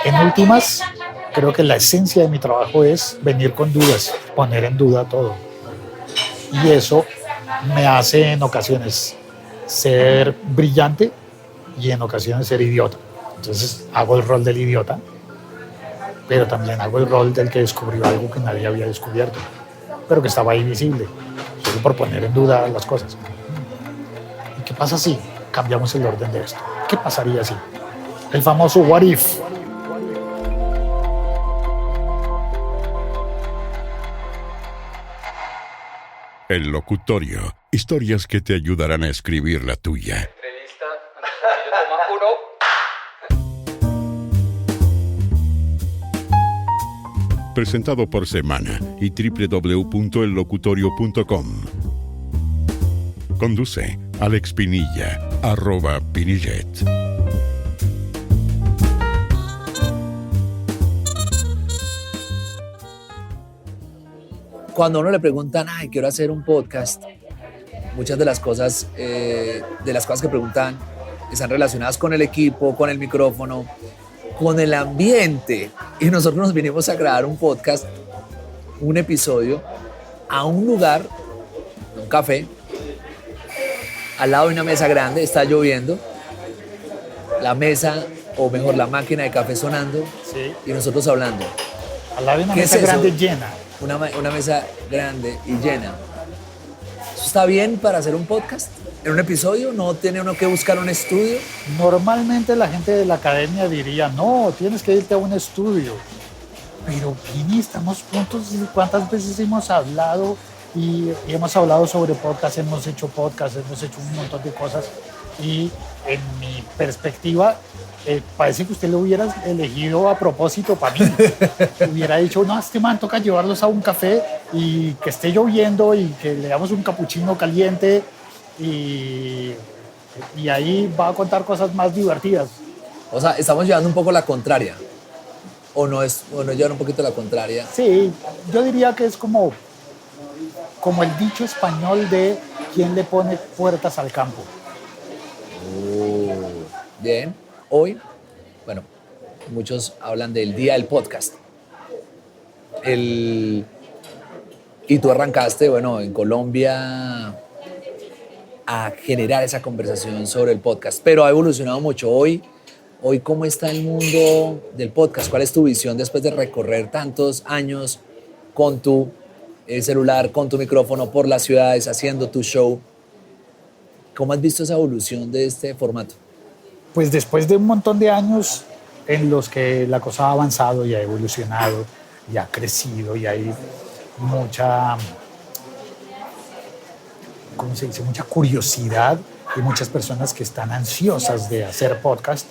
En últimas, creo que la esencia de mi trabajo es venir con dudas, poner en duda todo. Y eso me hace en ocasiones ser brillante y en ocasiones ser idiota. Entonces hago el rol del idiota, pero también hago el rol del que descubrió algo que nadie había descubierto, pero que estaba ahí visible, solo por poner en duda las cosas. ¿Y qué pasa si cambiamos el orden de esto? ¿Qué pasaría si? El famoso what if. El locutorio. Historias que te ayudarán a escribir la tuya. Entrevista. Uno. Presentado por Semana y www.ellocutorio.com. Conduce Alex Pinilla, @Pinillet. Cuando a uno le preguntan, ay, quiero hacer un podcast, muchas de las cosas que preguntan están relacionadas con el equipo, con el micrófono, con el ambiente. Y nosotros nos vinimos a grabar un podcast, un episodio, a un lugar, un café, al lado de una mesa grande, está lloviendo, la mesa, o mejor, la máquina de café sonando, Sí. y nosotros hablando. Al lado de una ¿Qué mesa es eso? grande llena. Una mesa grande y llena. ¿Eso está bien para hacer un podcast? ¿En un episodio? ¿No tiene uno que buscar un estudio? Normalmente la gente de la academia diría, no, tienes que irte a un estudio. Pero, Pini, estamos juntos y cuántas veces hemos hablado y hemos hablado sobre podcast, hemos hecho un montón de cosas. Y en mi perspectiva, parece que usted lo hubiera elegido a propósito para mí. Hubiera dicho, no, a este man toca llevarlos a un café y que esté lloviendo y que le damos un capuchino caliente y ahí va a contar cosas más divertidas. O sea, estamos llevando un poco la contraria. ¿O no llevar un poquito la contraria? Sí, yo diría que es como el dicho español de quién le pone puertas al campo. Bien. Hoy, bueno, muchos hablan del día del podcast. Y tú arrancaste, bueno, en Colombia a generar esa conversación sobre el podcast, pero ha evolucionado mucho. Hoy, ¿cómo está el mundo del podcast? ¿Cuál es tu visión después de recorrer tantos años con tu celular, con tu micrófono por las ciudades, haciendo tu show? ¿Cómo has visto esa evolución de este formato? Pues después de un montón de años en los que la cosa ha avanzado y ha evolucionado y ha crecido y hay mucha, ¿cómo se dice? Mucha curiosidad y muchas personas que están ansiosas de hacer podcast.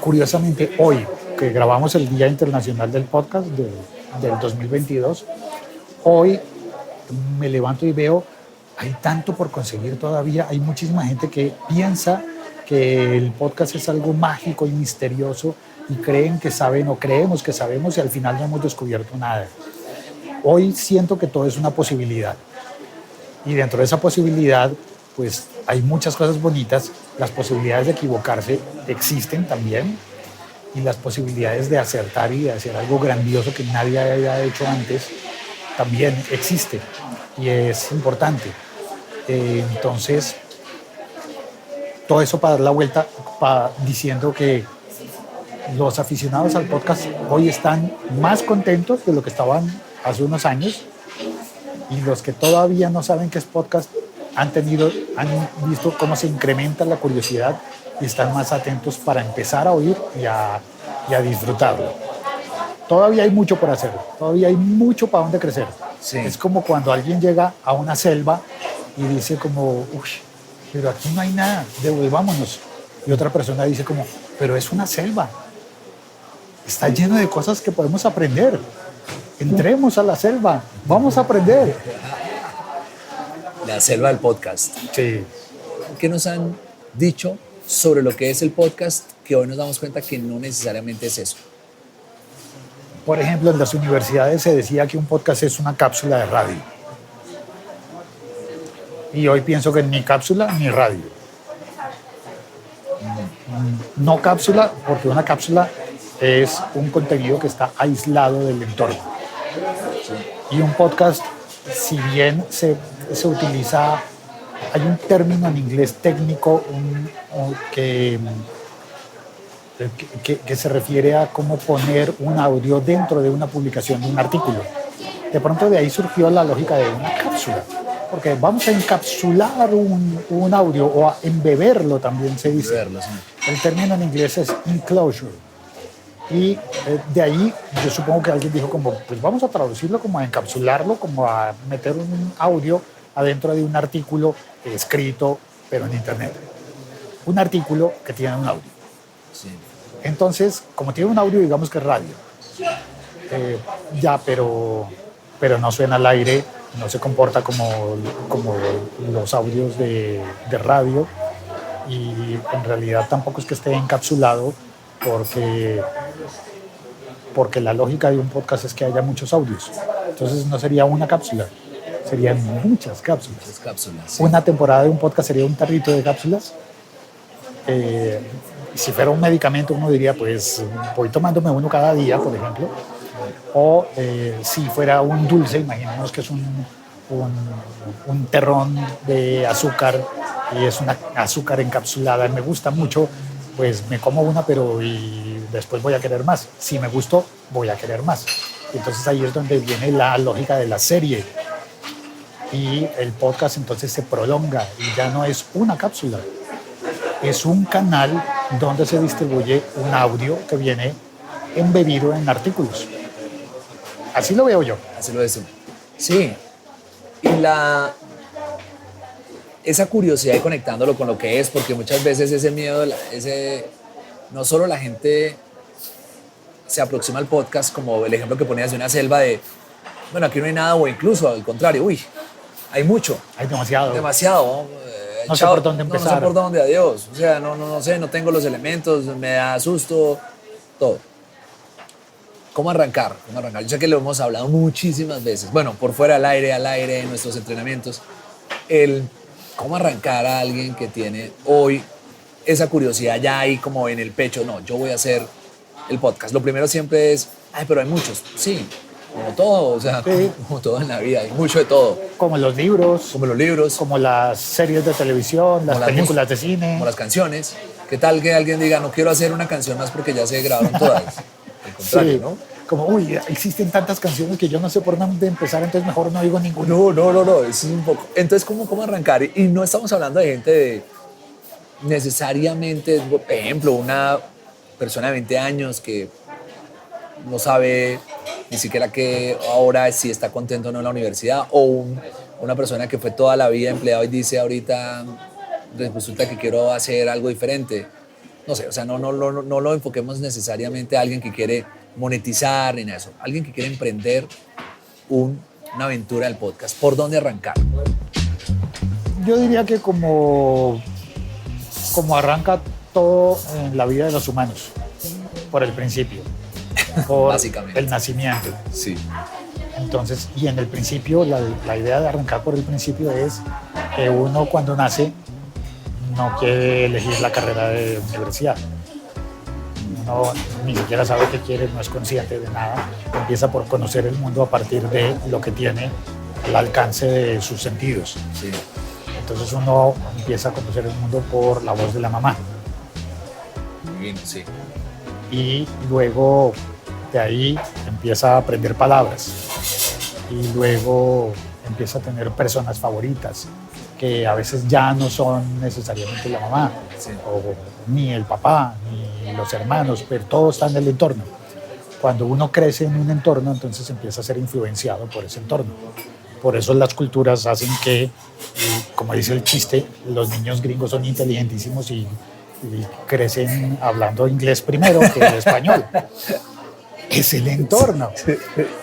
Curiosamente, hoy que grabamos el Día Internacional del Podcast del 2022, hoy me levanto y veo, hay tanto por conseguir todavía, hay muchísima gente que piensa que el podcast es algo mágico y misterioso y creen que saben o creemos que sabemos y al final no hemos descubierto nada. Hoy siento que todo es una posibilidad y dentro de esa posibilidad pues hay muchas cosas bonitas, las posibilidades de equivocarse existen también y las posibilidades de acertar y de hacer algo grandioso que nadie haya hecho antes también existe y es importante. Entonces, todo eso para dar la vuelta, diciendo que los aficionados al podcast hoy están más contentos de lo que estaban hace unos años y los que todavía no saben qué es podcast han visto cómo se incrementa la curiosidad y están más atentos para empezar a oír y a disfrutarlo. Todavía hay mucho por hacer, todavía hay mucho para dónde crecer. Sí. Es como cuando alguien llega a una selva y dice como, uy, pero aquí no hay nada, devolvámonos. Y otra persona dice como, pero es una selva, está lleno de cosas que podemos aprender. Entremos a la selva, vamos a aprender. La selva del podcast. Sí. ¿Qué nos han dicho sobre lo que es el podcast que hoy nos damos cuenta que no necesariamente es eso? Por ejemplo, en las universidades se decía que un podcast es una cápsula de radio. Y hoy pienso que ni cápsula ni radio. No cápsula, porque una cápsula es un contenido que está aislado del entorno. Y un podcast, si bien se utiliza, hay un término en inglés técnico que se refiere a cómo poner un audio dentro de una publicación de un artículo. De pronto de ahí surgió la lógica de una cápsula, porque vamos a encapsular un audio o a embeberlo, también se dice. Verlo, sí. El término en inglés es enclosure. Y de ahí yo supongo que alguien dijo como, pues vamos a traducirlo como a encapsularlo, como a meter un audio adentro de un artículo escrito, pero en internet. Un artículo que tiene un audio. Sí. Entonces, como tiene un audio, digamos que es radio. Pero no suena al aire, no se comporta como los audios de radio, y en realidad tampoco es que esté encapsulado, porque la lógica de un podcast es que haya muchos audios. Entonces no sería una cápsula, serían muchas cápsulas. Muchas cápsulas. Sí. Una temporada de un podcast sería un tarrito de cápsulas. Si fuera un medicamento, uno diría, pues voy tomándome uno cada día, por ejemplo. O si fuera un dulce, imaginemos que es un terrón de azúcar y es una azúcar encapsulada. Me gusta mucho, pues me como una, y después voy a querer más. Si me gustó, voy a querer más. Entonces ahí es donde viene la lógica de la serie. Y el podcast entonces se prolonga y ya no es una cápsula. Es un canal donde se distribuye un audio que viene embebido en artículos. Así lo veo yo. Así lo es. Sí. Y esa curiosidad y conectándolo con lo que es, porque muchas veces ese miedo, no solo la gente se aproxima al podcast, como el ejemplo que ponías de una selva de, bueno, aquí no hay nada, o incluso al contrario, uy, hay mucho. Hay demasiado. Demasiado. No sé por dónde empezar. No sé por dónde, adiós. O sea, no sé, no tengo los elementos, me da susto, todo. ¿Cómo arrancar? Yo sé que lo hemos hablado muchísimas veces. Bueno, por fuera, al aire, en nuestros entrenamientos. ¿Cómo arrancar a alguien que tiene hoy esa curiosidad ya ahí como en el pecho? No, yo voy a hacer el podcast. Lo primero siempre es, pero hay muchos. Sí, como todo, o sea, sí. Como todo en la vida, hay mucho de todo. Como los libros. Como las series de televisión, las películas de cine. Como las canciones. ¿Qué tal que alguien diga, no quiero hacer una canción más porque ya se grabaron todas? Al contrario, sí. ¿no? Como, existen tantas canciones que yo no sé por dónde empezar, entonces mejor no digo ninguna. No, eso es un poco. Entonces, ¿cómo arrancar? Y no estamos hablando de gente de necesariamente, por ejemplo, una persona de 20 años que no sabe ni siquiera que ahora si está contento o no en la universidad, o una persona que fue toda la vida empleado y dice ahorita resulta que quiero hacer algo diferente. No sé, o sea, no lo enfoquemos necesariamente a alguien que quiere monetizar ni nada de eso. Alguien que quiere emprender una aventura del podcast. ¿Por dónde arrancar? Yo diría que como arranca todo en la vida de los humanos, por el principio, por Básicamente. El nacimiento. Sí. Entonces, y en el principio, la idea de arrancar por el principio es que uno cuando nace no quiere elegir la carrera de universidad. Uno ni siquiera sabe qué quiere, no es consciente de nada. Empieza por conocer el mundo a partir de lo que tiene al alcance de sus sentidos. Sí. Entonces uno empieza a conocer el mundo por la voz de la mamá. Muy bien, sí. Y luego de ahí empieza a aprender palabras. Y luego empieza a tener personas favoritas, que a veces ya no son necesariamente la mamá, Sí. o ni el papá, ni los hermanos, pero todo está en el entorno. Cuando uno crece en un entorno, entonces empieza a ser influenciado por ese entorno. Por eso las culturas hacen que, como dice el chiste, los niños gringos son inteligentísimos y crecen hablando inglés primero que el español. Es el entorno.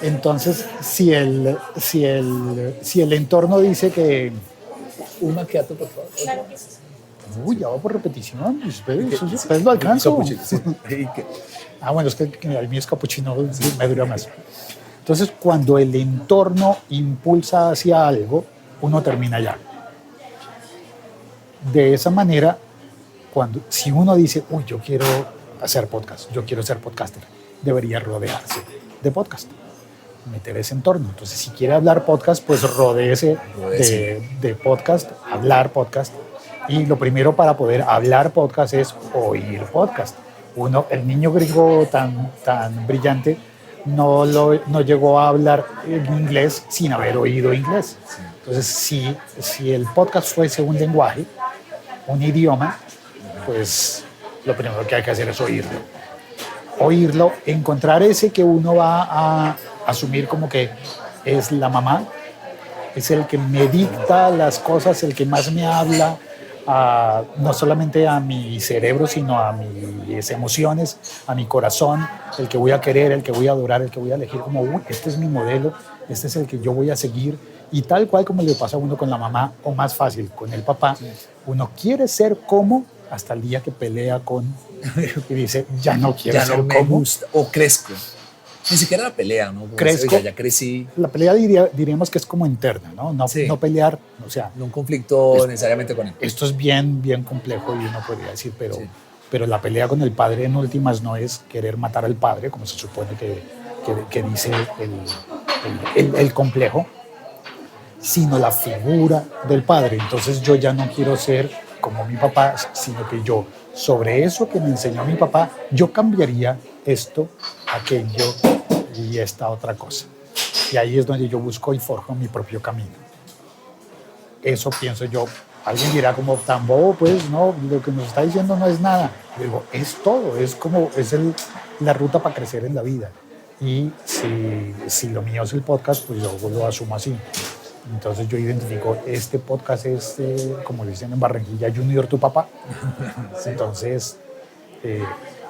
Entonces, si el entorno dice que... Un macchiato, por favor. Claro que sí. Uy, ya va por repetición. Ustedes lo alcanzo. Sí. Bueno, es que el mío es capuchino, me dura más. Entonces, cuando el entorno impulsa hacia algo, uno termina allá. De esa manera, si uno dice, uy, yo quiero hacer podcast, yo quiero ser podcaster, debería rodearse de podcast, meter ese entorno. Entonces, si quiere hablar podcast, pues rodéese de podcast, hablar podcast. Y lo primero para poder hablar podcast es oír podcast. El niño griego tan brillante no llegó a hablar en inglés sin haber oído inglés. Entonces, si el podcast fuese un lenguaje, un idioma, pues lo primero que hay que hacer es oírlo, encontrar ese que uno va a asumir como que es la mamá, es el que me dicta las cosas, el que más me habla, no solamente a mi cerebro, sino a mis emociones, a mi corazón, el que voy a querer, el que voy a adorar, el que voy a elegir como, uy, este es mi modelo, este es el que yo voy a seguir. Y tal cual como le pasa a uno con la mamá, o más fácil, con el papá, uno quiere ser como hasta el día que pelea con y dice, ya no quiero ya ser no me como. gusta, o crezco. Ni siquiera la pelea, ¿no? Como Crezco. dice, oiga, ya crecí. La pelea diríamos que es como interna, ¿no? No, Sí. no pelear, o sea, No un conflicto necesariamente con él. esto es bien complejo y uno podría decir, Sí. pero la pelea con el padre en últimas no es querer matar al padre, como se supone que dice el complejo, sino la figura del padre. Entonces yo ya no quiero ser como mi papá, sino que yo, sobre eso que me enseñó mi papá, yo cambiaría esto, aquello y esta otra cosa. Y ahí es donde yo busco y forjo mi propio camino. Eso pienso yo. Alguien dirá como tan bobo, pues no, lo que nos está diciendo no es nada. Yo digo, es todo, es la ruta para crecer en la vida. Y si lo mío es el podcast, pues yo lo asumo así. Entonces yo identifico, este podcast es, como dicen en Barranquilla, Junior tu papá. Entonces,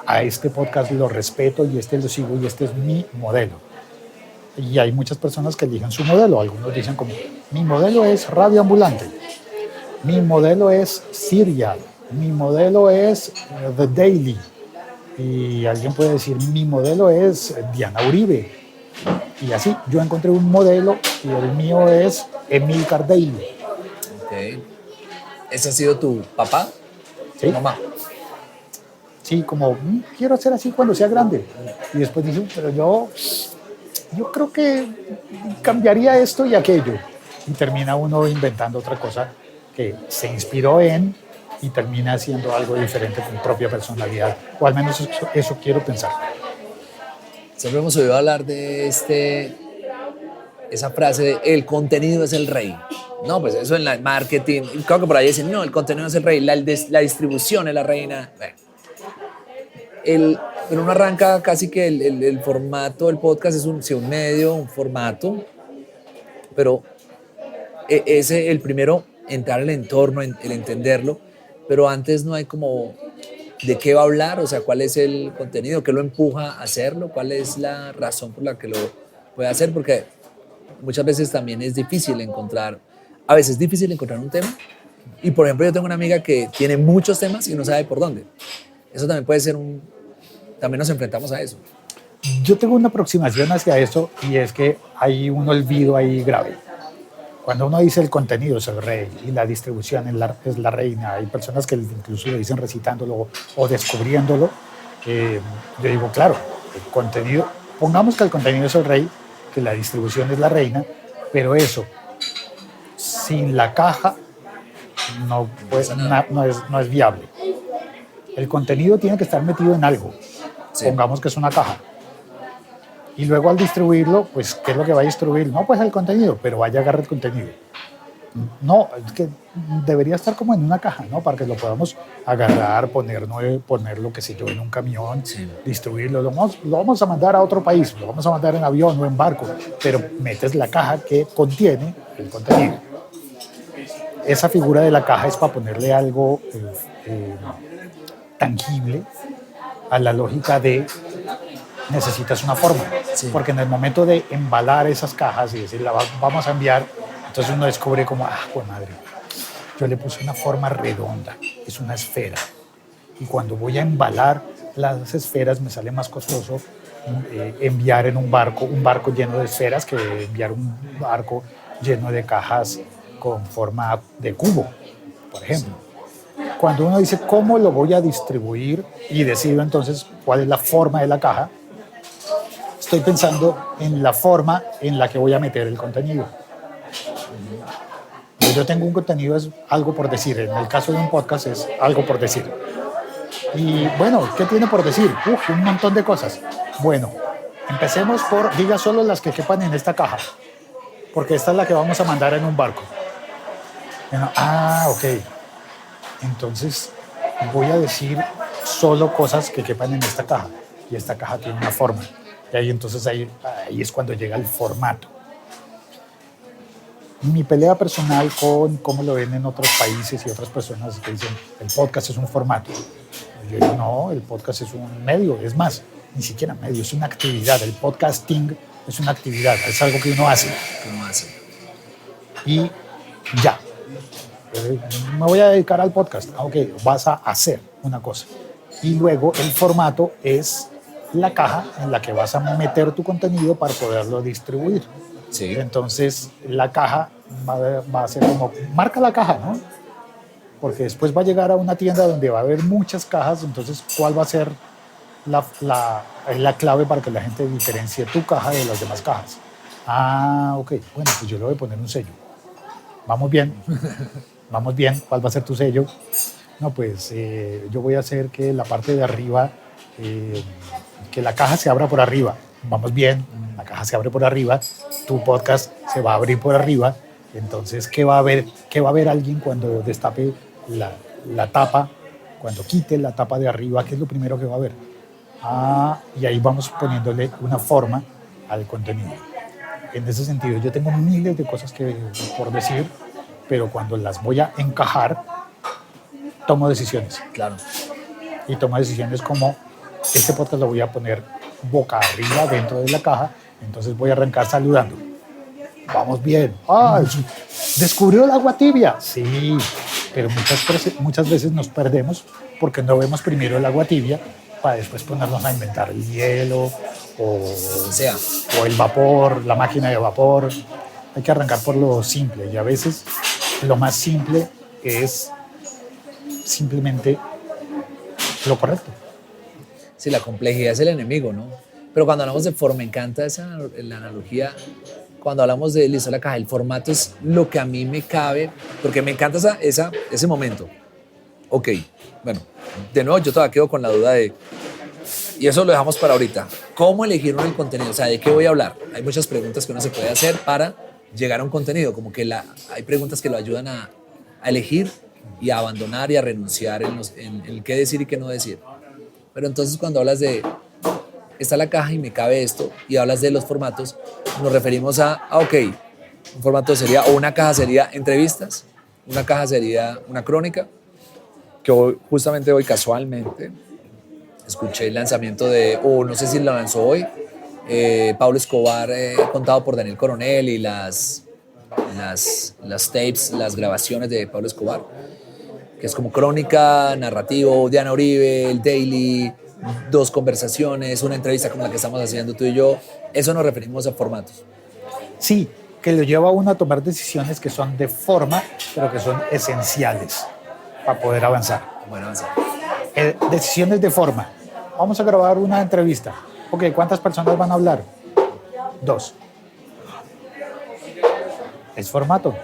a este podcast lo respeto y lo sigo y este es mi modelo. Y hay muchas personas que eligen su modelo. Algunos dicen como, mi modelo es Radio Ambulante, mi modelo es Serial, mi modelo es The Daily. Y alguien puede decir, mi modelo es Diana Uribe. Y así, yo encontré un modelo y el mío es Emilcar Daily. Okay. ¿Ese ha sido tu papá? ¿Sí? ¿Tu mamá? Sí, como quiero ser así cuando sea grande. Y después dije, pero yo creo que cambiaría esto y aquello. Y termina uno inventando otra cosa que se inspiró en y termina haciendo algo diferente con propia personalidad. O al menos eso quiero pensar. Siempre hemos oído hablar de esa frase de el contenido es el rey. No, pues eso en el marketing, creo que por ahí dicen, no, el contenido es el rey, la distribución es la reina. Bueno. Pero uno arranca casi que el formato del podcast es un medio, un formato, pero el primero, entrar al entorno, el entenderlo, pero antes no hay como de qué va a hablar, o sea, cuál es el contenido, qué lo empuja a hacerlo, cuál es la razón por la que lo puede hacer, porque muchas veces también es difícil encontrar, a veces es difícil encontrar un tema, y por ejemplo yo tengo una amiga que tiene muchos temas y no sabe por dónde. Eso también puede ser también nos enfrentamos a eso. Yo tengo una aproximación hacia eso y es que hay un olvido ahí grave. Cuando uno dice el contenido es el rey y la distribución es la reina, hay personas que incluso lo dicen recitándolo o descubriéndolo. Yo digo, claro, el contenido, pongamos que el contenido es el rey, que la distribución es la reina, pero eso, sin la caja, no es viable. El contenido tiene que estar metido en algo. Sí. Pongamos que es una caja. Y luego al distribuirlo, pues, ¿qué es lo que va a distribuir? No, pues el contenido, pero vaya a agarrar el contenido. No, es que debería estar como en una caja, ¿no? Para que lo podamos agarrar, ponerlo, qué sé yo, en un camión, sí, distribuirlo. Lo vamos a mandar a otro país, lo vamos a mandar en avión o en barco, pero metes la caja que contiene el contenido. Esa figura de la caja es para ponerle algo tangible a la lógica de necesitas una forma, sí, porque en el momento de embalar esas cajas y decir, vamos a enviar, entonces uno descubre como, pues madre, yo le puse una forma redonda, es una esfera, y cuando voy a embalar las esferas me sale más costoso enviar en un barco lleno de esferas que enviar un barco lleno de cajas con forma de cubo, por ejemplo. cuando uno dice cómo lo voy a distribuir y decido entonces cuál es la forma de la caja, estoy pensando en la forma en la que voy a meter el contenido. Yo tengo un contenido, es algo por decir. En el caso de un podcast es algo por decir. Y bueno, ¿qué tiene por decir? Un montón de cosas. Bueno, empecemos por, diga solo las que quepan en esta caja, porque esta es la que vamos a mandar en un barco. Bueno, ok. Entonces voy a decir solo cosas que quepan en esta caja. Y esta caja tiene una forma. Y ahí entonces ahí es cuando llega el formato. Mi pelea personal con cómo lo ven en otros países y otras personas que dicen el podcast es un formato. Yo digo, no, el podcast es un medio, es más, ni siquiera medio, es una actividad. El podcasting es una actividad, es algo que uno hace. Y ya. Me voy a dedicar al podcast. Ok, vas a hacer una cosa. Y luego el formato es la caja en la que vas a meter tu contenido para poderlo distribuir. Sí. Entonces la caja va a ser como, marca la caja, ¿no? Porque después va a llegar a una tienda donde va a haber muchas cajas, entonces ¿cuál va a ser la clave para que la gente diferencie tu caja de las demás cajas? Ok, bueno, pues yo le voy a poner un sello. Vamos bien, vamos bien, ¿cuál va a ser tu sello? No, pues yo voy a hacer que la parte de arriba, que la caja se abra por arriba. Vamos bien, la caja se abre por arriba, tu podcast se va a abrir por arriba, entonces ¿qué va a ver alguien cuando destape la tapa, cuando quite la tapa de arriba? ¿Qué es lo primero que va a ver? Y ahí vamos poniéndole una forma al contenido. En ese sentido, yo tengo miles de cosas por decir, pero cuando las voy a encajar, tomo decisiones. Claro. Y tomo decisiones como, este podcast lo voy a poner boca arriba dentro de la caja, entonces voy a arrancar saludando. Vamos bien. ¿Descubrió el agua tibia? Sí, pero muchas veces nos perdemos porque no vemos primero el agua tibia para después ponernos a inventar el hielo o el vapor, la máquina de vapor. Hay que arrancar por lo simple y a veces lo más simple es simplemente lo correcto. Sí, la complejidad es el enemigo, ¿no? Pero cuando hablamos de forma, me encanta la analogía. Cuando hablamos de listo, la caja, el formato es lo que a mí me cabe, porque me encanta ese momento. Ok, bueno, de nuevo yo todavía quedo con la duda y eso lo dejamos para ahorita. ¿Cómo elegir el contenido? O sea, ¿de qué voy a hablar? Hay muchas preguntas que uno se puede hacer para llegar a un contenido, como que hay preguntas que lo ayudan a elegir y a abandonar y a renunciar en el qué decir y qué no decir. Pero entonces cuando hablas de está la caja y me cabe esto y hablas de los formatos, nos referimos ok, un formato sería, o una caja sería entrevistas, una caja sería una crónica, que justamente hoy casualmente escuché el lanzamiento no sé si lo lanzó hoy, Pablo Escobar, contado por Daniel Coronel, y las tapes, las grabaciones de Pablo Escobar, que es como crónica, narrativo, Diana Uribe, el Daily, 2 conversaciones, una entrevista como la que estamos haciendo tú y yo. Eso nos referimos a formatos. Sí, que lo lleva a uno a tomar decisiones que son de forma, pero que son esenciales para poder avanzar. Bueno, avanzar. Decisiones de forma. Vamos a grabar una entrevista. Ok, ¿cuántas personas van a hablar? 2. Es formato.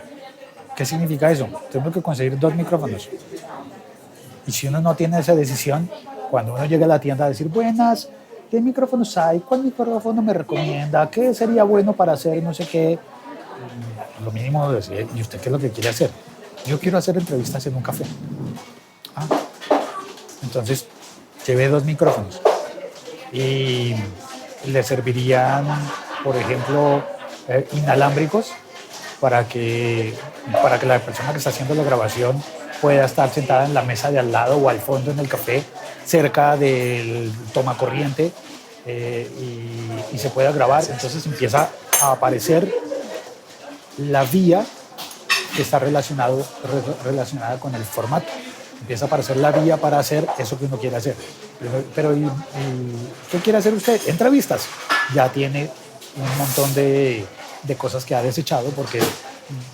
¿Qué significa eso? Tengo que conseguir 2 micrófonos. Y si uno no tiene esa decisión, cuando uno llega a la tienda a decir, buenas, ¿qué micrófonos hay? ¿Cuál micrófono me recomienda? ¿Qué sería bueno para hacer no sé qué? Lo mínimo es, ¿y usted qué es lo que quiere hacer? Yo quiero hacer entrevistas en un café. Entonces, llevé 2 micrófonos. Y le servirían, por ejemplo, inalámbricos para que la persona que está haciendo la grabación pueda estar sentada en la mesa de al lado o al fondo en el café, cerca del tomacorriente, y se pueda grabar. Entonces empieza a aparecer la vía que está relacionada con el formato. Empieza a aparecer la vía para hacer eso que uno quiere hacer. Pero ¿qué quiere hacer usted? Entrevistas. Ya tiene un montón de cosas que ha desechado, porque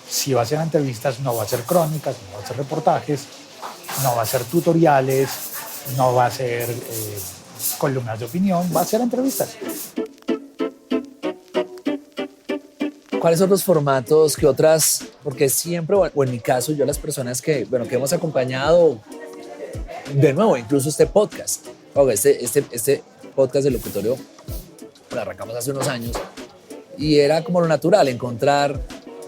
si va a hacer entrevistas no va a hacer crónicas, no va a hacer reportajes, no va a ser tutoriales, no va a ser columnas de opinión, va a ser entrevistas. ¿Cuáles son los formatos que otras? Porque siempre, o en mi caso, yo las personas que hemos acompañado, de nuevo, incluso este podcast, este podcast del locutorio, lo arrancamos hace unos años y era como lo natural, encontrar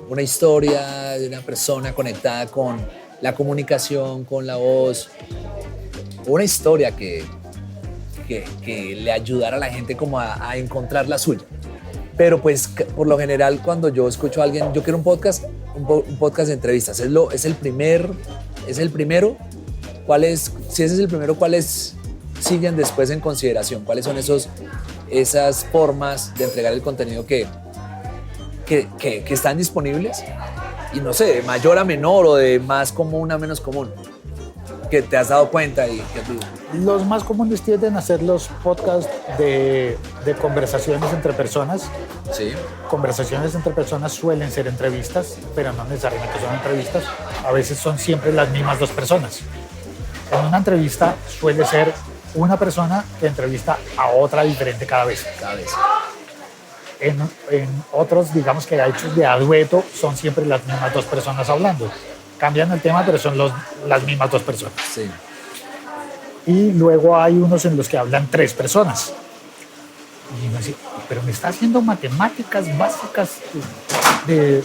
una historia de una persona conectada con la comunicación, con la voz, una historia que le ayudara a la gente como a encontrar la suya. Pero pues por lo general cuando yo escucho a alguien, yo quiero un podcast de entrevistas, es el primero. Si ese es el primero, ¿cuáles siguen después en consideración? ¿Cuáles son esas formas de entregar el contenido que están disponibles? Y no sé, de mayor a menor o de más común a menos común, que te has dado cuenta y que tú... Los más comunes tienden a ser los podcasts de conversaciones entre personas. Sí. Conversaciones entre personas suelen ser entrevistas, pero no necesariamente son entrevistas. A veces son siempre las mismas dos personas. En una entrevista suele ser una persona que entrevista a otra diferente cada vez. En otros, digamos que hechos de a dueto, son siempre las mismas dos personas hablando. Cambian el tema, pero son las mismas dos personas. Sí. Y luego hay unos en los que hablan tres personas. Y uno dice, pero me está haciendo matemáticas básicas de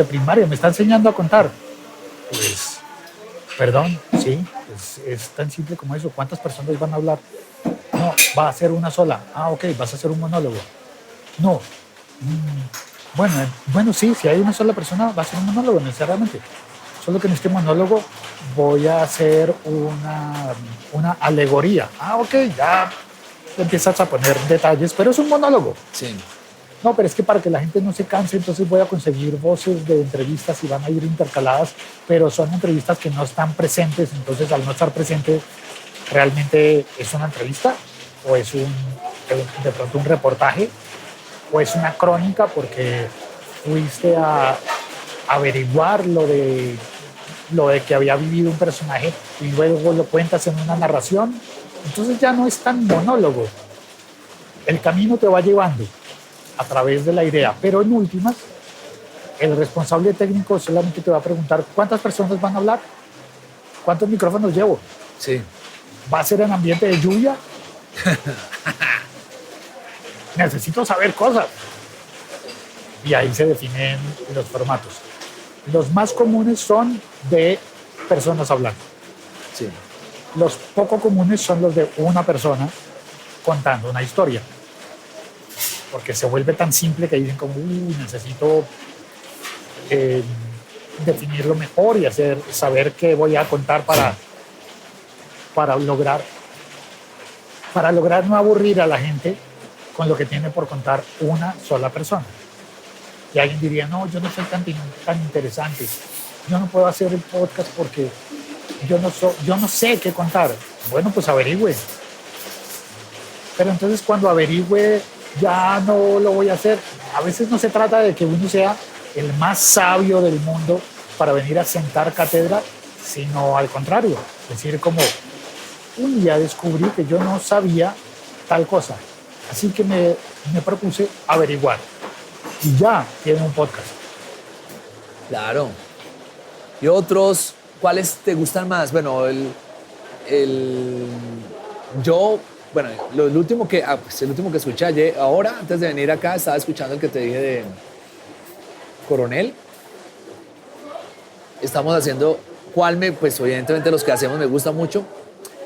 primaria, me está enseñando a contar. Pues, perdón, sí, es tan simple como eso. ¿Cuántas personas van a hablar? No, va a ser una sola. Ah, ok, vas a hacer un monólogo. No. Bueno, sí, si hay una sola persona, va a ser un monólogo necesariamente. Solo que en este monólogo voy a hacer una alegoría. Ah, ok, ya empiezas a poner detalles, pero es un monólogo. Sí. No, pero es que para que la gente no se canse, entonces voy a conseguir voces de entrevistas y van a ir intercaladas, pero son entrevistas que no están presentes, entonces al no estar presente, ¿realmente es una entrevista? ¿O es de pronto un reportaje? ¿O es una crónica porque fuiste a averiguar lo de que había vivido un personaje y luego lo cuentas en una narración? Entonces ya no es tan monólogo. El camino te va llevando a través de la idea, pero en últimas, el responsable técnico solamente te va a preguntar ¿cuántas personas van a hablar? ¿Cuántos micrófonos llevo? Sí. ¿Va a ser en ambiente de lluvia? Necesito saber cosas. Y ahí se definen los formatos. Los más comunes son de personas hablando. Sí. Los poco comunes son los de una persona contando una historia. Porque se vuelve tan simple que dicen como, necesito definirlo mejor y saber qué voy a contar para lograr no aburrir a la gente con lo que tiene por contar una sola persona. Y alguien diría, no, yo no soy tan interesante, yo no puedo hacer el podcast porque yo no sé qué contar. Bueno, pues averigüe. Pero entonces cuando averigüe ya no lo voy a hacer. A veces no se trata de que uno sea el más sabio del mundo para venir a sentar cátedra, sino al contrario. Es decir, como un día descubrí que yo no sabía tal cosa. Así que me propuse averiguar. Y ya tiene un podcast. Claro. ¿Y otros? ¿Cuáles te gustan más? Bueno, el último que escuché ayer, ahora, antes de venir acá, estaba escuchando el que te dije de Coronel. Estamos haciendo, pues evidentemente los que hacemos me gusta mucho.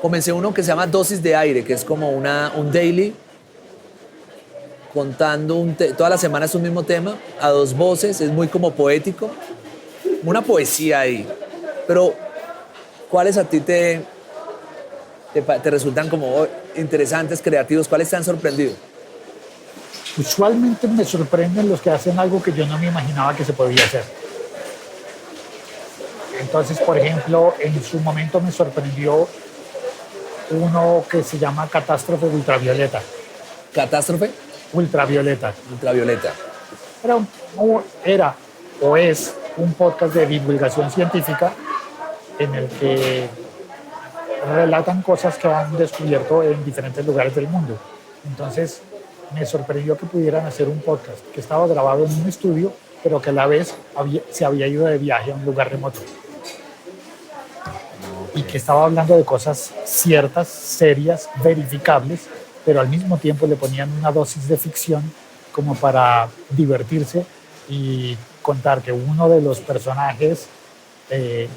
Comencé uno que se llama Dosis de Aire, que es como un daily, contando toda la semana es un mismo tema, a dos voces, es muy como poético, una poesía ahí. Pero, ¿cuáles a ti te resultan como interesantes, creativos? ¿Cuáles te han sorprendido? Usualmente me sorprenden los que hacen algo que yo no me imaginaba que se podía hacer. Entonces, por ejemplo, en su momento me sorprendió uno que se llama Catástrofe Ultravioleta. ¿Catástrofe? Ultravioleta. Ultravioleta. Era o es un podcast de divulgación científica en el que relatan cosas que han descubierto en diferentes lugares del mundo. Entonces me sorprendió que pudieran hacer un podcast que estaba grabado en un estudio, pero que a la vez se había ido de viaje a un lugar remoto. Y que estaba hablando de cosas ciertas, serias, verificables, pero al mismo tiempo le ponían una dosis de ficción como para divertirse y contar que uno de los personajes, de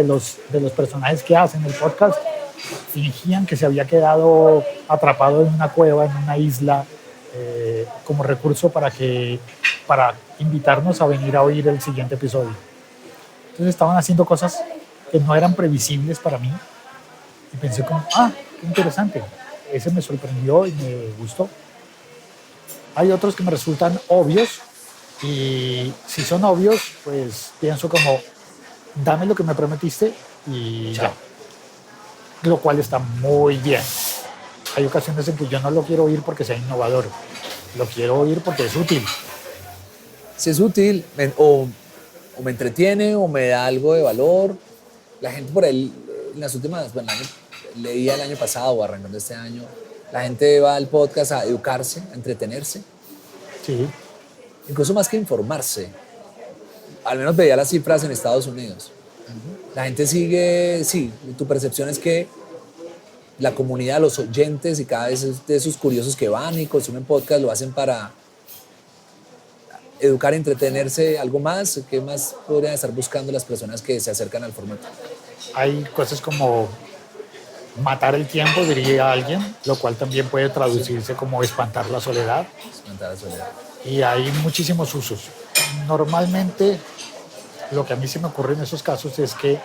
los personajes que hacen el podcast, fingían que se había quedado atrapado en una cueva, en una isla, como recurso para invitarnos a venir a oír el siguiente episodio. Entonces estaban haciendo cosas que no eran previsibles para mí y pensé como, qué interesante. Ese me sorprendió y me gustó. Hay otros que me resultan obvios y si son obvios, pues pienso como, dame lo que me prometiste y ya. Lo cual está muy bien. Hay ocasiones en que yo no lo quiero oír porque sea innovador. Lo quiero oír porque es útil. Si es útil, o me entretiene o me da algo de valor. La gente por ahí, en las últimas, leía el año pasado o arrancando este año, la gente va al podcast a educarse, a entretenerse. Sí. Incluso más que informarse. Al menos veía las cifras en Estados Unidos. La gente sigue, sí, tu percepción es que la comunidad, los oyentes y cada vez de esos curiosos que van y consumen podcast lo hacen para educar, entretenerse, algo más. ¿Qué más podrían estar buscando las personas que se acercan al formato? Hay cosas como matar el tiempo, diría alguien, lo cual también puede traducirse como espantar la soledad. Espantar la soledad. Y hay muchísimos usos. Normalmente, lo que a mí se me ocurre en esos casos es que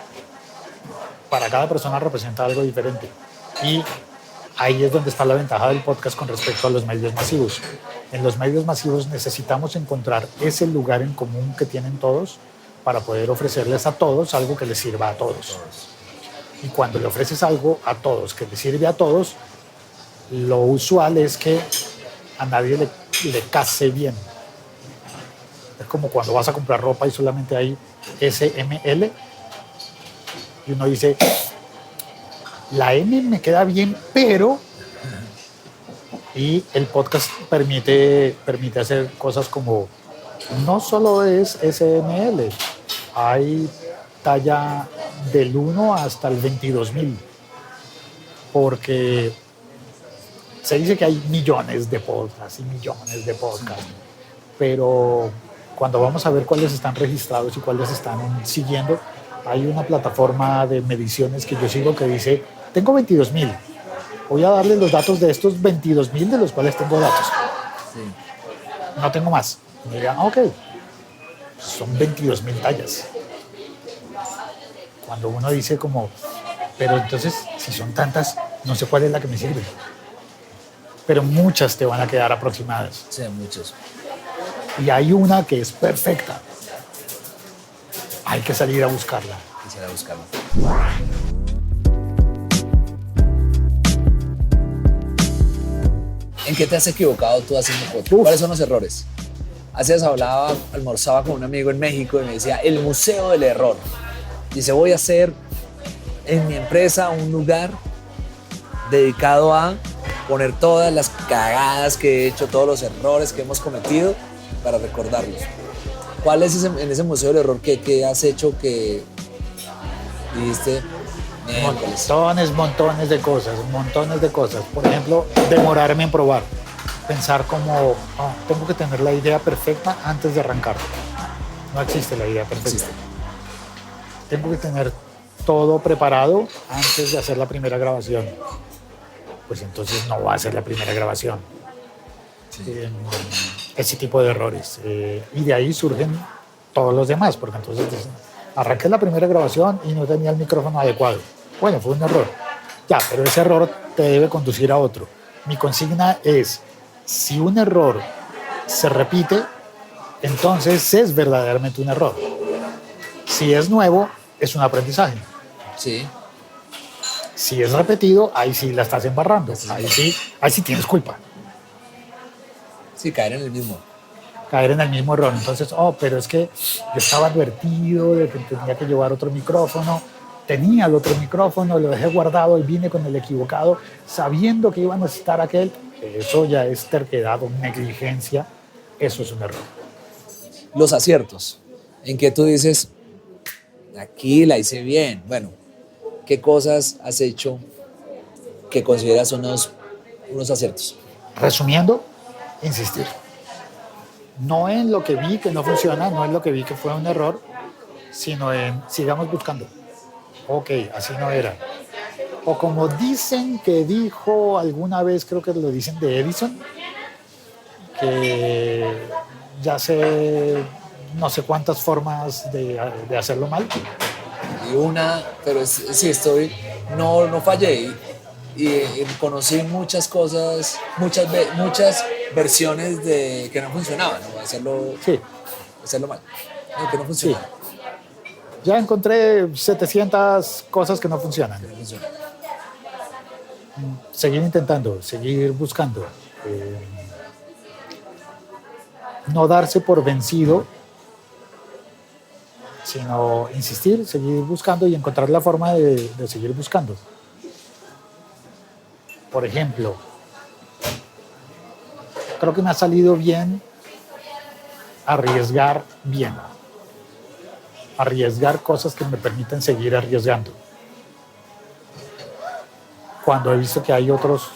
para cada persona representa algo diferente. Y ahí es donde está la ventaja del podcast con respecto a los medios masivos. En los medios masivos necesitamos encontrar ese lugar en común que tienen todos para poder ofrecerles a todos algo que les sirva a todos. Y cuando le ofreces algo a todos que le sirve a todos, lo usual es que a nadie le case bien. Es como cuando vas a comprar ropa y solamente hay S, M, L y uno dice, la M me queda bien, pero... Y el podcast permite hacer cosas como, no solo es SML, hay talla del 1 hasta el 22.000, porque se dice que hay millones de podcasts y millones de podcasts, pero cuando vamos a ver cuáles están registrados y cuáles están siguiendo, hay una plataforma de mediciones que yo sigo que dice, tengo 22.000. Voy a darle los datos de estos 22.000 de los cuales tengo datos. Sí. No tengo más. Y me digan, ok, son 22.000 tallas. Cuando uno dice como, pero entonces, si son tantas, no sé cuál es la que me sirve. Pero muchas te van a quedar aproximadas. Sí, muchos. Y hay una que es perfecta. Hay que salir a buscarla. Quisiera buscarlo. ¿En qué te has equivocado tú haciendo podcast? ¿Cuáles son los errores? Hace días almorzaba con un amigo en México y me decía, el museo del error. Dice, voy a hacer en mi empresa un lugar dedicado a poner todas las cagadas que he hecho, todos los errores que hemos cometido para recordarlos. ¿Cuál es en ese museo del error que has hecho que dijiste? Montones de cosas. Por ejemplo, demorarme en probar. Pensar como, tengo que tener la idea perfecta antes de arrancar. No existe la idea perfecta. Existe. Tengo que tener todo preparado antes de hacer la primera grabación. Pues entonces no va a ser la primera grabación. Sí. Ese tipo de errores. Y de ahí surgen todos los demás, porque entonces arranqué la primera grabación y no tenía el micrófono adecuado. Bueno, fue un error. Ya, pero ese error te debe conducir a otro. Mi consigna es, si un error se repite, entonces es verdaderamente un error. Si es nuevo, es un aprendizaje. Sí. Si es repetido, ahí sí la estás embarrando. Ahí sí tienes culpa. Sí, caer en el mismo. Caer en el mismo error. Entonces, pero es que yo estaba advertido de que tenía que llevar otro micrófono tenía el otro micrófono, lo dejé guardado y vine con el equivocado, sabiendo que iba a necesitar aquel. Eso ya es terquedad o negligencia, eso es un error. Los aciertos, en que tú dices, aquí la hice bien. Bueno, ¿qué cosas has hecho que consideras unos aciertos? Resumiendo, insistir. No en lo que vi que no funciona, no en lo que vi que fue un error, sino en sigamos buscando. Ok, así no era. O como dicen que dijo alguna vez, creo que lo dicen de Edison, que ya sé no sé cuántas formas de hacerlo mal. Y pero sí, no fallé y conocí muchas cosas, muchas versiones que no funcionaban, ¿no? Hacerlo mal, no, que no funciona. Sí. Ya encontré 700 cosas que no funcionan. Que no funciona. Seguir intentando, seguir buscando. No darse por vencido, sino insistir, seguir buscando y encontrar la forma de seguir buscando. Por ejemplo, creo que me ha salido bien arriesgar bien. Arriesgar cosas que me permiten seguir arriesgando. Cuando he visto que hay otros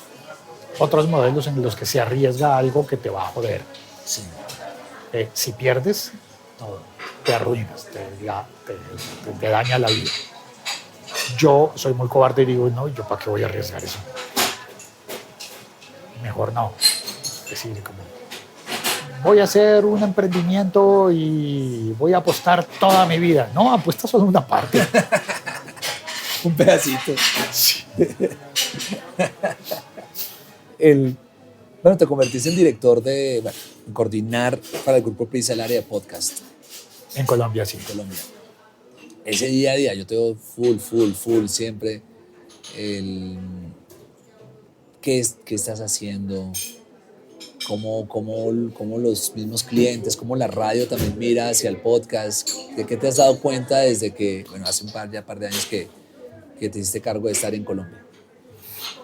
modelos en los que se arriesga algo que te va a joder. Sí. Si pierdes, Todo. te arruinas, te daña la vida. Yo soy muy cobarde y digo, no, ¿yo para qué voy a arriesgar eso? Mejor no. Es decir, como, voy a hacer un emprendimiento y voy a apostar toda mi vida. No, apuesta solo una parte. Un pedacito. Sí. Bueno, te convertiste en director en coordinar para el Grupo Prisa el área de podcast En Colombia, sí. en Colombia. Ese día a día, yo te veo full siempre. ¿Qué estás haciendo? ¿Cómo los mismos clientes, cómo la radio también mira hacia el podcast? ¿De qué te has dado cuenta desde que, bueno, hace un par de años que te hiciste cargo de estar en Colombia?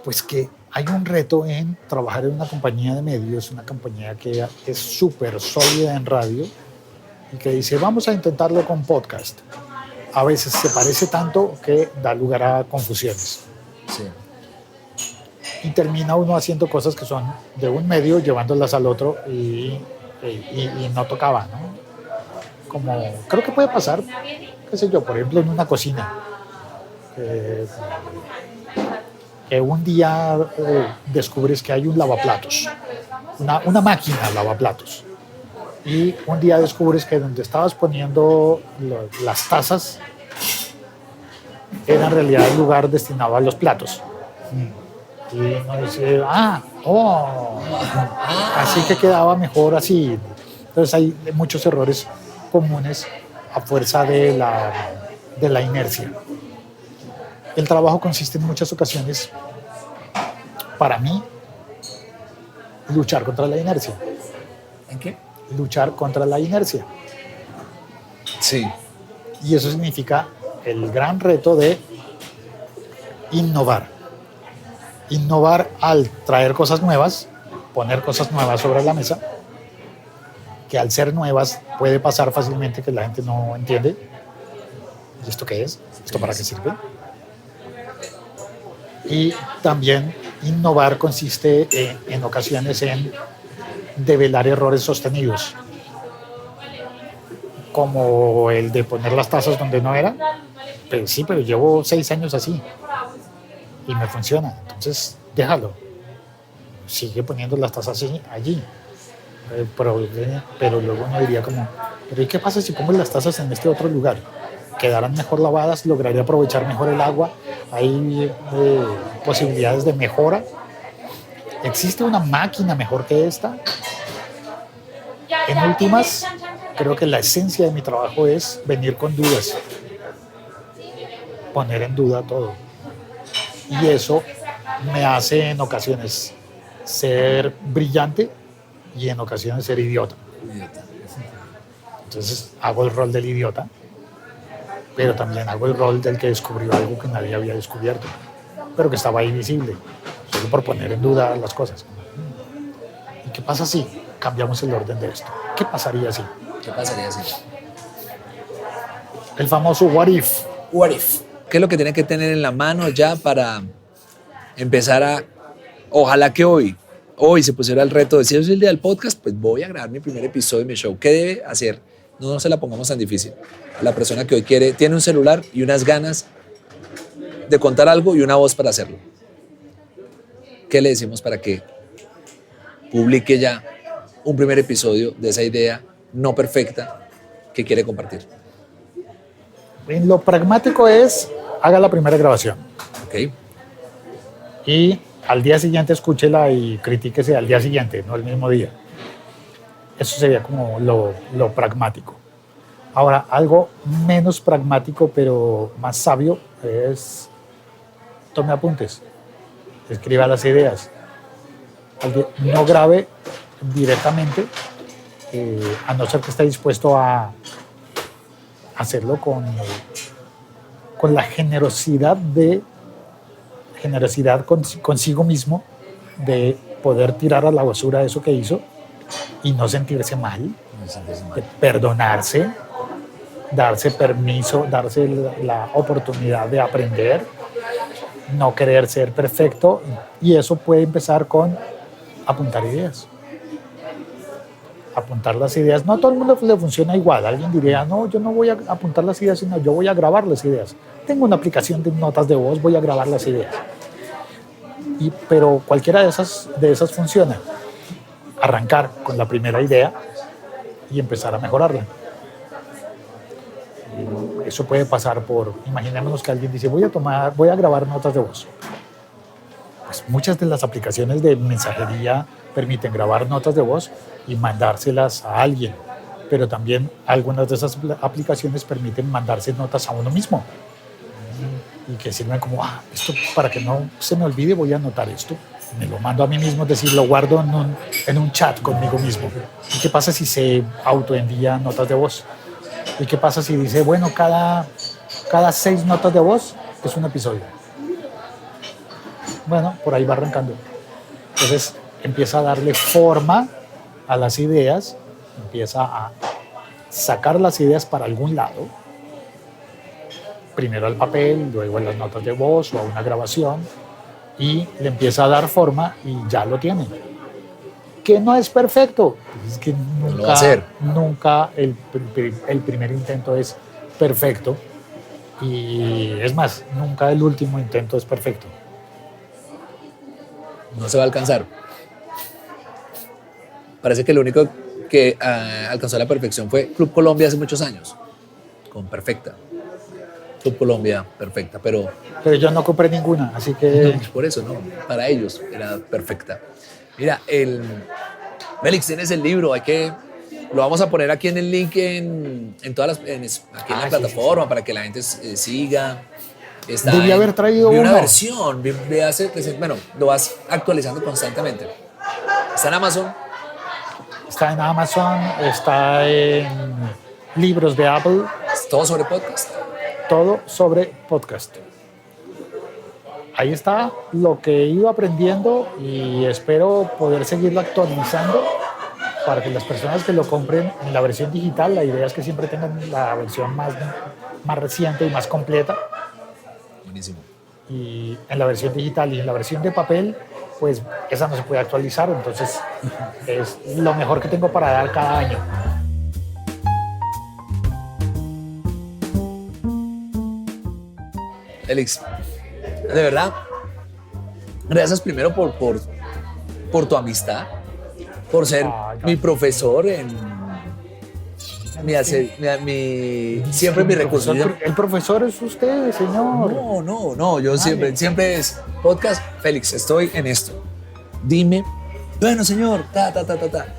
Pues que hay un reto en trabajar en una compañía de medios, una compañía que es súper sólida en radio y que dice, vamos a intentarlo con podcast. A veces se parece tanto que da lugar a confusiones. Sí. Y termina uno haciendo cosas que son de un medio, llevándolas al otro y no tocaba, ¿no? Como, creo que puede pasar, qué sé yo, por ejemplo, en una cocina. Que un día descubres que hay un lavaplatos, una máquina lavaplatos. Y un día descubres que donde estabas poniendo las tazas era en realidad el lugar destinado a los platos. Y uno dice, así que quedaba mejor así. Entonces hay muchos errores comunes a fuerza de la inercia. El trabajo consiste en muchas ocasiones, para mí, luchar contra la inercia. ¿En qué? Luchar contra la inercia. Sí. Y eso significa el gran reto de innovar. Innovar al traer cosas nuevas, poner cosas nuevas sobre la mesa, que al ser nuevas puede pasar fácilmente que la gente no entiende. ¿Y esto qué es? ¿Esto para qué sirve? Y también innovar consiste en ocasiones en develar errores sostenidos, como el de poner las tazas donde no eran. Pero sí, pero llevo 6 años así y me funciona, entonces déjalo, sigue poniendo las tazas allí. Pero luego uno diría como, pero ¿y qué pasa si pongo las tazas en este otro lugar? Quedarán mejor lavadas, lograré aprovechar mejor el agua, hay posibilidades de mejora. ¿Existe una máquina mejor que esta? En últimas, creo que la esencia de mi trabajo es venir con dudas, poner en duda todo. Y eso me hace en ocasiones ser brillante y en ocasiones ser idiota. Entonces hago el rol del idiota pero también hago el rol del que descubrió algo que nadie había descubierto, pero que estaba ahí visible, solo por poner en duda las cosas. ¿Y qué pasa si cambiamos el orden de esto? ¿Qué pasaría si? ¿Qué pasaría si? El famoso what if. What if? ¿Qué es lo que tiene que tener en la mano ya para empezar a... Ojalá que hoy se pusiera el reto de si es el día del podcast, pues voy a grabar mi primer episodio de mi show. ¿Qué debe hacer? No se la pongamos tan difícil. A la persona que hoy tiene un celular y unas ganas de contar algo y una voz para hacerlo. ¿Qué le decimos para que publique ya un primer episodio de esa idea no perfecta que quiere compartir? En lo pragmático es, haga la primera grabación. Ok. Y al día siguiente escúchela y critíquese al día siguiente, no el mismo día. Eso sería como lo pragmático. Ahora, algo menos pragmático, pero más sabio, es tome apuntes, escriba las ideas. No grabe directamente, a no ser que esté dispuesto a hacerlo con la generosidad consigo mismo, de poder tirar a la basura eso que hizo y no sentirse mal, de perdonarse, darse permiso, darse la oportunidad de aprender, no querer ser perfecto, y eso puede empezar con apuntar ideas. Apuntar las ideas. No a todo el mundo le funciona igual. Alguien diría, no, yo no voy a apuntar las ideas, sino yo voy a grabar las ideas. Tengo una aplicación de notas de voz, voy a grabar las ideas. Pero cualquiera de esas funciona. Arrancar con la primera idea y empezar a mejorarla. Eso puede pasar por, imaginémonos que alguien dice, voy a grabar notas de voz. Pues muchas de las aplicaciones de mensajería permiten grabar notas de voz y mandárselas a alguien, pero también algunas de esas aplicaciones permiten mandarse notas a uno mismo y que sirven como, esto para que no se me olvide, voy a anotar esto, me lo mando a mí mismo, es decir, lo guardo en un chat conmigo mismo. ¿Y qué pasa si se autoenvía notas de voz? ¿Y qué pasa si dice, bueno, cada 6 notas de voz es un episodio? Bueno, por ahí va arrancando. Entonces empieza a darle forma a las ideas, empieza a sacar las ideas para algún lado, primero al papel, luego a las notas de voz o a una grabación, y le empieza a dar forma y ya lo tiene. Que no es perfecto, es que nunca el primer intento es perfecto, y es más, nunca el último intento es perfecto. No se va a alcanzar. Parece que lo único que alcanzó la perfección fue Club Colombia hace muchos años, con Perfecta. Club Colombia, Perfecta, pero yo no compré ninguna, así que... No, por eso no, para ellos era perfecta. Mira, Félix, tienes el libro, lo vamos a poner aquí en el link en todas aquí en la plataforma, para que la gente siga. Debí haber traído una versión, bueno, lo vas actualizando constantemente. Está en Amazon. Está en Amazon, está en libros de Apple. Todo sobre podcast. Todo sobre podcast. Ahí está lo que he ido aprendiendo y espero poder seguirlo actualizando para que las personas que lo compren en la versión digital, la idea es que siempre tengan la versión más reciente y más completa. Buenísimo. Y en la versión digital y en la versión de papel, pues esa no se puede actualizar, entonces es lo mejor que tengo para dar cada año. Félix, de verdad, gracias primero por tu amistad, por ser mi profesor siempre mi recurso. El profesor es usted, señor. No, yo siempre es podcast. Félix, estoy en esto. Dime, bueno, señor,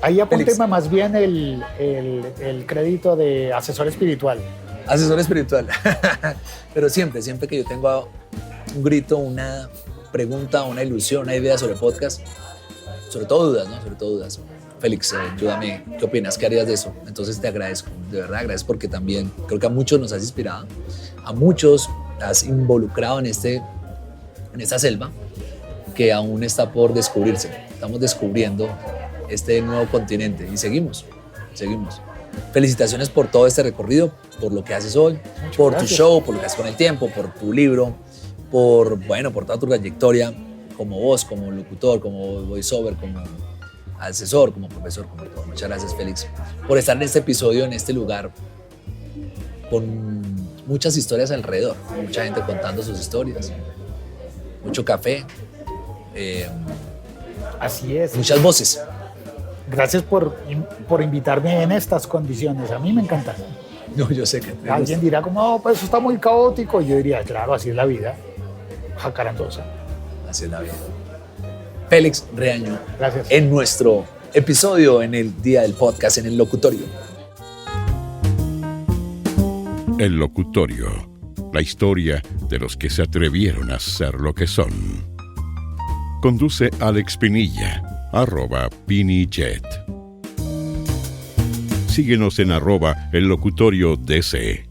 Ahí apúnteme más bien el crédito de asesor espiritual. Asesor espiritual. Pero siempre que yo tengo un grito, una pregunta, una ilusión, una idea sobre podcast, sobre todo dudas, ¿no? Sobre todo dudas. Félix, ayúdame, ¿qué opinas? ¿Qué harías de eso? Entonces te agradezco, de verdad agradezco porque también creo que a muchos nos has inspirado, a muchos has involucrado en esta selva que aún está por descubrirse. Estamos descubriendo este nuevo continente y seguimos. Felicitaciones por todo este recorrido, por lo que haces hoy, por gracias. tu show, por lo que haces con el tiempo, por tu libro, por toda tu trayectoria como voz, como locutor, como voiceover, como asesor, como profesor, como todo. Muchas gracias, Félix, por estar en este episodio, en este lugar, con muchas historias alrededor, mucha gente contando sus historias, mucho café, Así es. muchas voces. Gracias por invitarme en estas condiciones. A mí me encanta. No, yo sé que te Alguien gusta. dirá como, no, pues eso está muy caótico. Y yo diría, claro, así es la vida. Jacarandosa. Así es la vida. Félix Reaño, Gracias. en nuestro episodio, en el día del podcast, en el locutorio. El locutorio. La historia de los que se atrevieron a ser lo que son. Conduce Alex Pinilla, @PiniJet. Síguenos en @ellocutorioDC.